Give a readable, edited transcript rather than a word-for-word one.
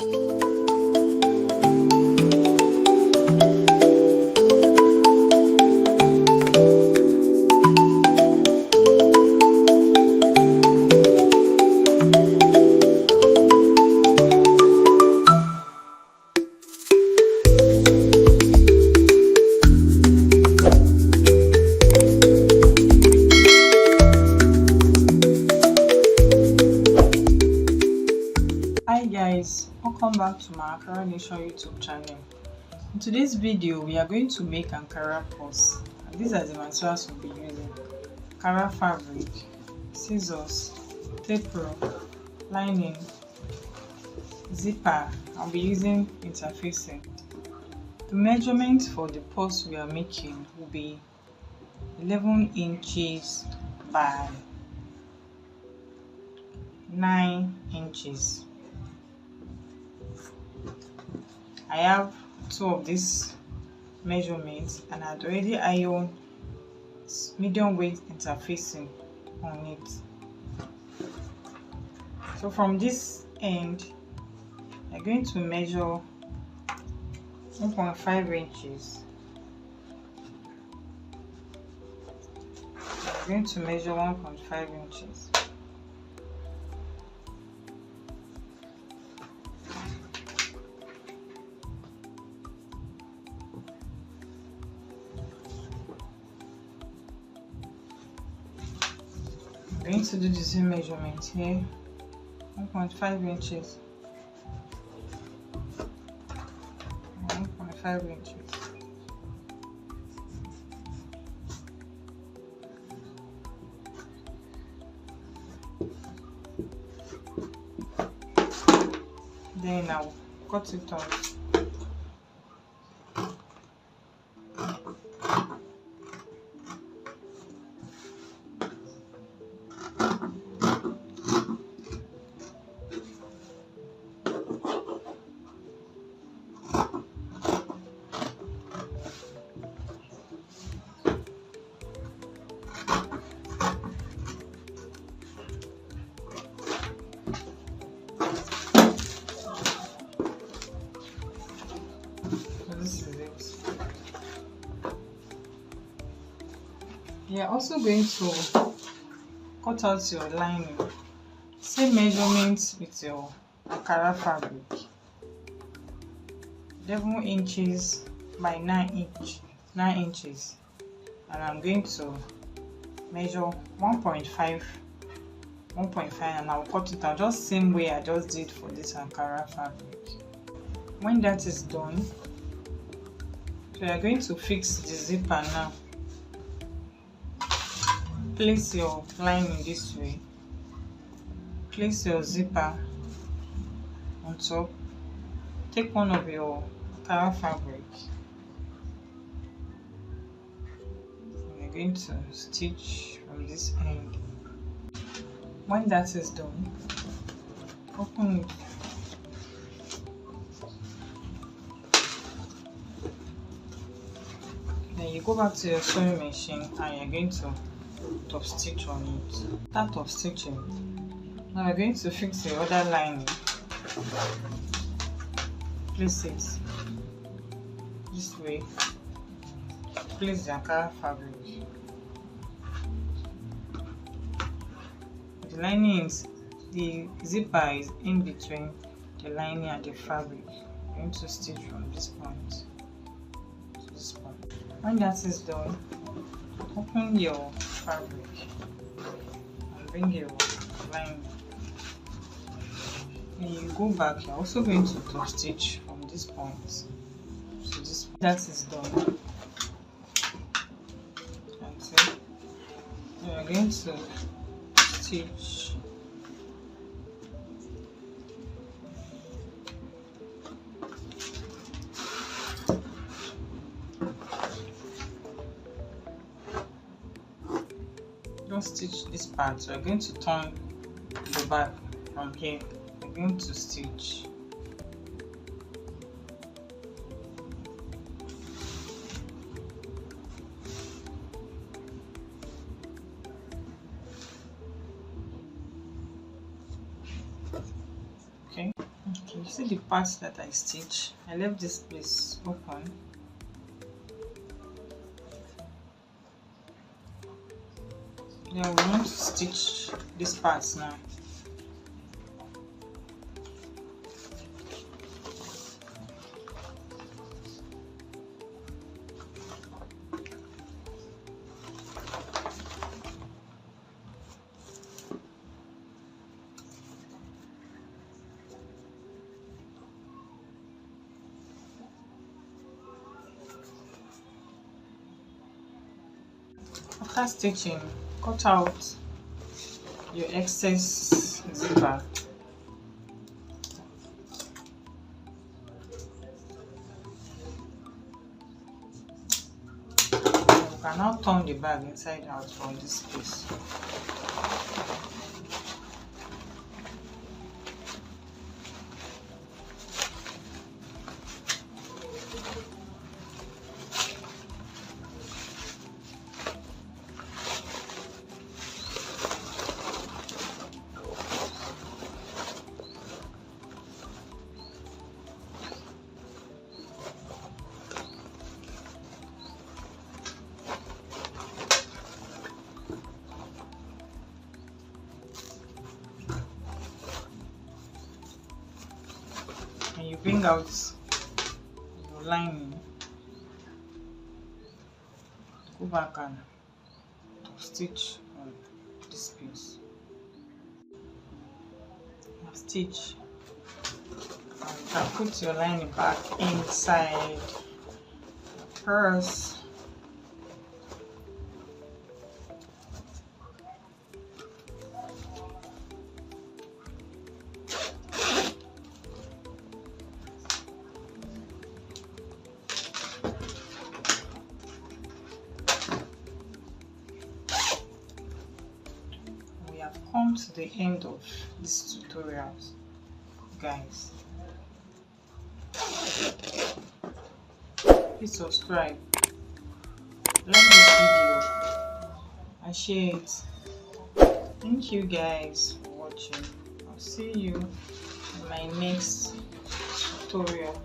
Hi guys, welcome back to my Ankara Nation YouTube channel. In today's video, we are going to make Ankara purse. And these are the materials we'll be using: Ankara fabric, scissors, tape rope, lining, zipper. I'll be using interfacing. The measurement for the purse we are making will be 11 inches by 9 inches. I have two of these measurements and I'd already ironed medium weight interfacing on it. So from this end, I'm going to measure 1.5 inches. I'm going to measure 1.5 inches. I'm going to do the same measurement here, 1.5 inches, 1.5 inches. Then I'll cut it off. This is it. You are also going to cut out your lining. Same measurements with your Ankara fabric. 11 inches by 9 inches. And I'm going to measure 1.5 and I'll cut it out just same way I just did for this Ankara fabric. When that is done, we are going to fix the zipper now. Place your lining this way. Place your zipper on top. Take one of your Ankara fabric. And you're going to stitch from this end. When that is done, open it. Then you go back to your sewing machine and you're going to top stitch on it. Start top stitching. Now we're going to fix the other lining. Place it this way. Place the Ankara fabric. The lining is, the zipper is in between the lining and the fabric. I'm going to stitch from this point to this point. When that is done, open your fabric and bring your lining. When you go back, you're also going to top stitch from this point to this point. That is done. That's it. You're going to stitch stitch this part. So we're going to turn the back from here. We're going to stitch okay. You see the parts that I stitch, I left this place open. Then we want to stitch these parts now. After stitching, cut out your excess zipper. You can now turn the bag inside out from this piece. And you bring out your lining, go back and stitch on this piece. Now stitch, and you can put your lining back inside the purse. Come to the end of this tutorial, guys. Please subscribe, like this video and share it. Thank you guys for watching. I'll see you in my next tutorial.